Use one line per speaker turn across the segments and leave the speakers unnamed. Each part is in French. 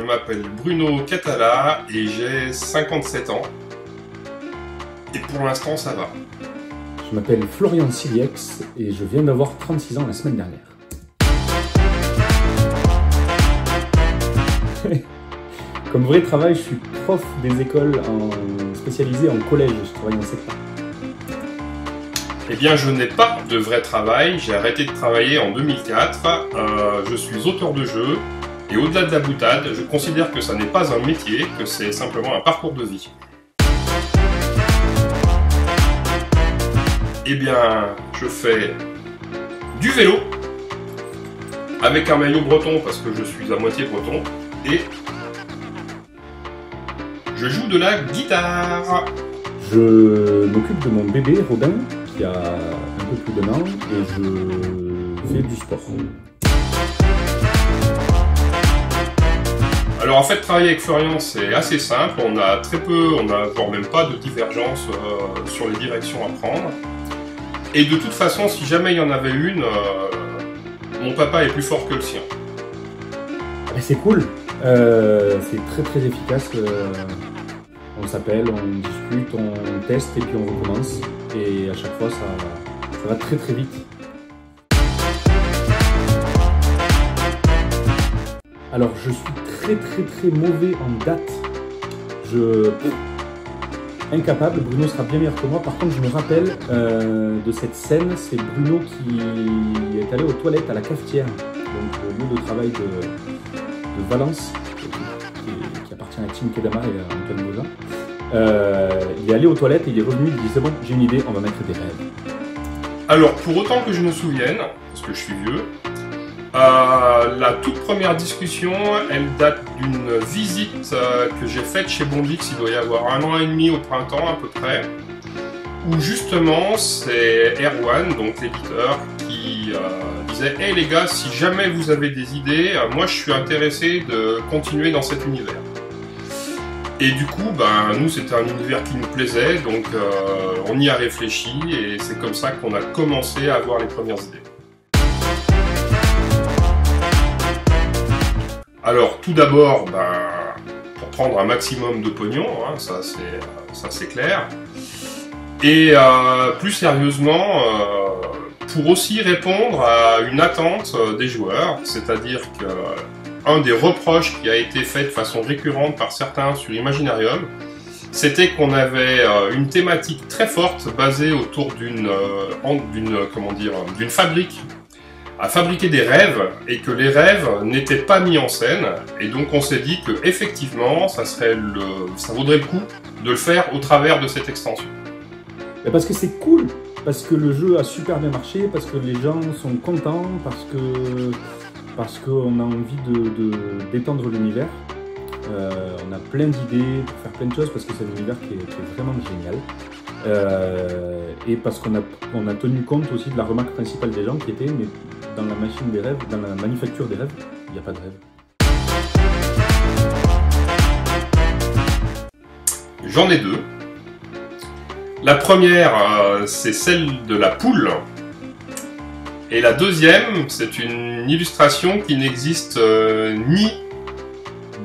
m'appelle Bruno Catala et j'ai 57 ans. Et pour l'instant, ça va.
Je m'appelle Florian Siliex et je viens d'avoir 36 ans la semaine dernière. Comme vrai travail, je suis prof des écoles spécialisées en collège. Je travaille en secteur.
Eh bien, je n'ai pas de vrai travail. J'ai arrêté de travailler en 2004. Je suis auteur de jeux. Et au-delà de la boutade, je considère que ça n'est pas un métier, que c'est simplement un parcours de vie. Eh bien, je fais du vélo, avec un maillot breton parce que je suis à moitié breton, et je joue de la guitare.
Je m'occupe de mon bébé Robin, qui a un peu plus d'un an, et je fais du sport.
Alors en fait, travailler avec Florian, c'est assez simple. On a très peu, on n'a voire même pas de divergence sur les directions à prendre. Et de toute façon, si jamais il y en avait une, mon papa est plus fort que le sien.
C'est cool, c'est très efficace. On s'appelle, on discute, on teste et puis on recommence. Et à chaque fois, ça va très vite. Alors, je suis très mauvais en date. Incapable, Bruno sera bien meilleur que moi. Par contre, je me rappelle de cette scène, c'est Bruno qui est allé aux toilettes à la cafetière, donc le lieu de travail de Valence, qui appartient à Tim Kedama et à Antoine Bozin. Il est allé aux toilettes et il est revenu, il dit c'est bon, j'ai une idée, on va mettre des rêves.
Alors, pour autant que je me souvienne, parce que je suis vieux, la toute première discussion, elle date d'une visite que j'ai faite chez Bombix, il doit y avoir 1 an et demi au printemps à peu près, où justement c'est Erwan, donc l'éditeur, qui disait « Hey les gars, si jamais vous avez des idées, moi je suis intéressé de continuer dans cet univers ». Et du coup, nous c'était un univers qui nous plaisait, donc on y a réfléchi et c'est comme ça qu'on a commencé à avoir les premières idées. Alors, tout d'abord, pour prendre un maximum de pognon, hein, ça c'est clair. Et plus sérieusement, pour aussi répondre à une attente des joueurs, c'est-à-dire qu'un des reproches qui a été fait de façon récurrente par certains sur Imaginarium, c'était qu'on avait une thématique très forte basée autour d'une fabrique à fabriquer des rêves et que les rêves n'étaient pas mis en scène, et donc on s'est dit que effectivement ça vaudrait le coup de le faire au travers de cette extension.
Parce que c'est cool, parce que le jeu a super bien marché, parce que les gens sont contents, parce qu'on a envie d'étendre l'univers. On a plein d'idées pour faire plein de choses parce que c'est un univers qui est vraiment génial. Et parce qu'on a tenu compte aussi de la remarque principale des gens qui était mais dans la machine des rêves, dans la manufacture des rêves, il n'y a pas de rêve.
J'en ai deux. La première, c'est celle de la poule. Et la deuxième, c'est une illustration qui n'existe ni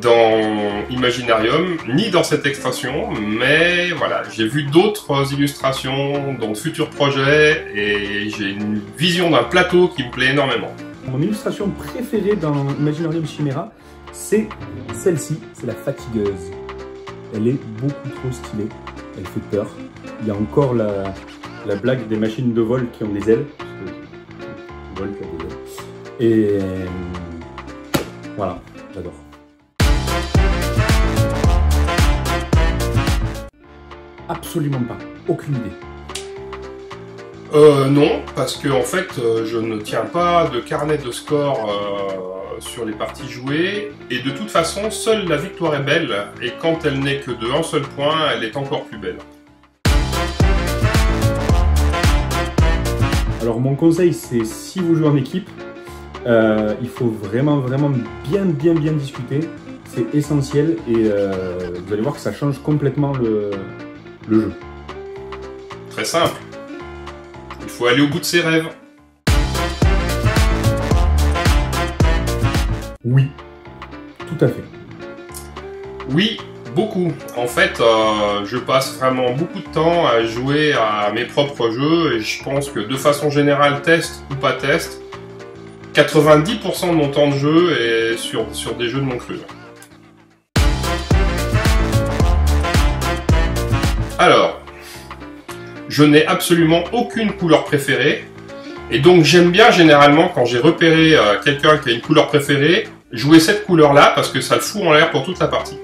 dans Imaginarium, ni dans cette extension, mais voilà, j'ai vu d'autres illustrations dans de futurs projets et j'ai une vision d'un plateau qui me plaît énormément.
Mon illustration préférée dans Imaginarium Chimera, c'est celle-ci, c'est la fatigueuse. Elle est beaucoup trop stylée, elle fait peur. Il y a encore la blague des machines de vol qui ont des ailes, parce que vol qui a des ailes. Et voilà, j'adore. Absolument pas, aucune idée.
Non, parce que en fait, je ne tiens pas de carnet de score sur les parties jouées, et de toute façon, seule la victoire est belle, et quand elle n'est que de un seul point, elle est encore plus belle.
Alors mon conseil, c'est si vous jouez en équipe, il faut vraiment bien discuter, c'est essentiel, et vous allez voir que ça change complètement le jeu.
Très simple. Il faut aller au bout de ses rêves.
Oui, tout à fait.
Oui, beaucoup. En fait, je passe vraiment beaucoup de temps à jouer à mes propres jeux et je pense que de façon générale, test ou pas test, 90% de mon temps de jeu est sur des jeux de mon cru. Alors, je n'ai absolument aucune couleur préférée et donc j'aime bien généralement quand j'ai repéré quelqu'un qui a une couleur préférée, jouer cette couleur-là parce que ça le fout en l'air pour toute la partie.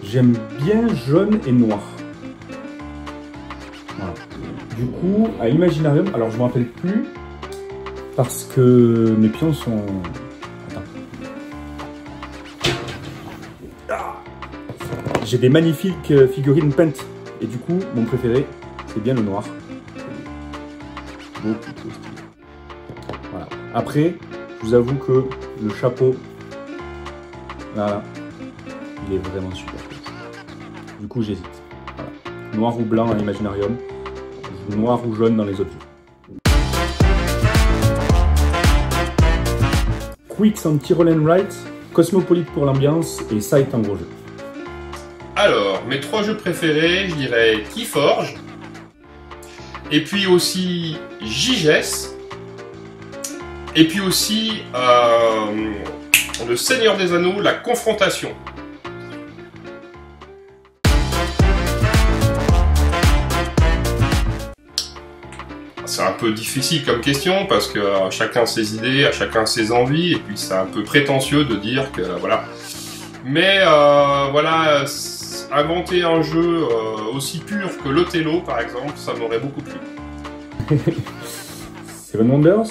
J'aime bien jaune et noir. Voilà. Du coup, à Imaginarium, alors je ne me rappelle plus, parce que mes pions sont... Attends. Ah. J'ai des magnifiques figurines peintes, et du coup, mon préféré, c'est bien le noir. Beaucoup trop stylé. Voilà. Après, je vous avoue que le chapeau, là, il est vraiment super. Du coup, j'hésite. Voilà. Noir ou blanc à Imaginarium, noir ou jaune dans les autres jeux. Quicks en Roll and Write, Cosmopolite pour l'ambiance et Sight en gros jeu.
Alors, mes 3 jeux préférés, je dirais Keyforge, et puis aussi Giges, et puis aussi Le Seigneur des Anneaux, La Confrontation. C'est un peu difficile comme question parce que chacun ses idées, à chacun ses envies, et puis c'est un peu prétentieux de dire que voilà. Mais voilà, inventer un jeu aussi pur que l'Othello par exemple, ça m'aurait beaucoup plu.
Seven Wonders.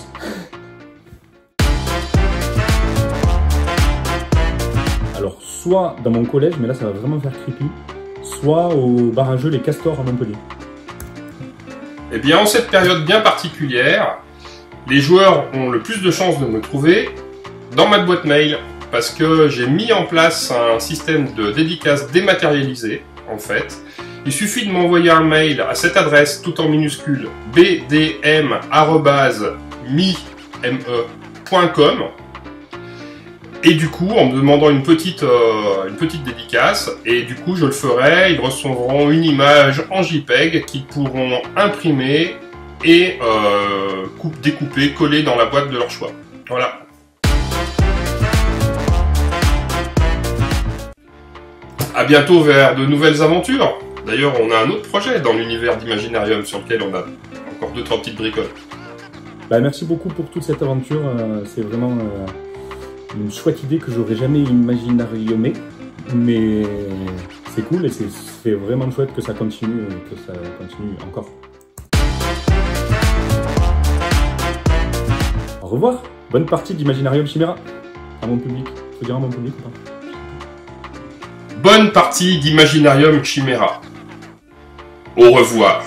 Alors, soit dans mon collège, mais là ça va vraiment faire creepy, soit au bar à jeux Les Castors à Montpellier.
Eh bien, en cette période bien particulière, les joueurs ont le plus de chances de me trouver dans ma boîte mail parce que j'ai mis en place un système de dédicace dématérialisé, en fait. Il suffit de m'envoyer un mail à cette adresse, tout en minuscule, bdm@me.com. Et du coup, en me demandant une petite dédicace, et du coup, je le ferai, ils recevront une image en JPEG qu'ils pourront imprimer et découper, coller dans la boîte de leur choix. Voilà. À bientôt vers de nouvelles aventures. D'ailleurs, on a un autre projet dans l'univers d'Imaginarium sur lequel on a encore 2-3 petites bricoles.
Bah, merci beaucoup pour toute cette aventure, c'est vraiment... une chouette idée que j'aurais jamais imaginariumé, mais c'est cool et c'est vraiment chouette que ça continue et que ça continue encore. Au revoir, bonne partie d'Imaginarium Chimera. À mon public, faut dire à mon public ou pas?
Bonne partie d'Imaginarium Chimera. Au revoir.